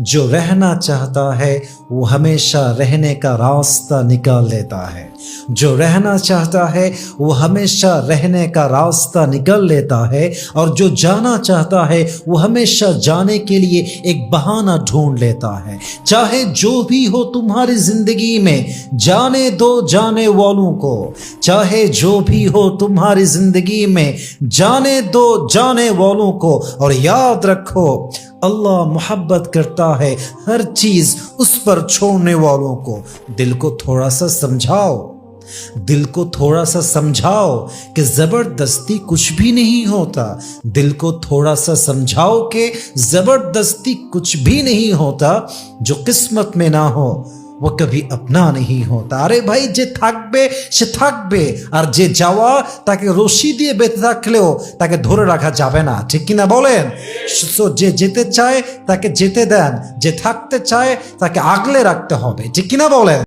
जो रहना चाहता है वो हमेशा रहने का रास्ता निकाल लेता है। जो रहना चाहता है वो हमेशा रहने का रास्ता निकाल लेता है, और जो जाना चाहता है वो हमेशा जाने के लिए एक बहाना ढूंढ लेता है। चाहे जो भी हो तुम्हारी जिंदगी में, जाने दो जाने वालों को। चाहे जो भी हो तुम्हारी जिंदगी में, जाने दो जाने वालों को। और याद रखो, अल्लाह मोहब्बत करता है हर चीज उस पर छोड़ने वालों को। दिल को थोड़ा सा समझाओ, दिल को थोड़ा सा समझाओ कि जबरदस्ती कुछ भी नहीं होता। दिल को थोड़ा सा समझाओ कि जबरदस्ती कुछ भी नहीं होता। जो किस्मत में ना हो वो कभी अपना नहीं होता। अरे भाई, যে থাকবে সে থাকবে, আর যে যাওয়া তাকে রশি দিয়ে বেঁধে রাখলেও তাকে ধরে রাখা যাবে না, ঠিক কিনা বলেন? সো যে যেতে চায় তাকে যেতে দেন, যে থাকতে চায় তাকে আগলে রাখতে হবে, ঠিক কিনা বলেন?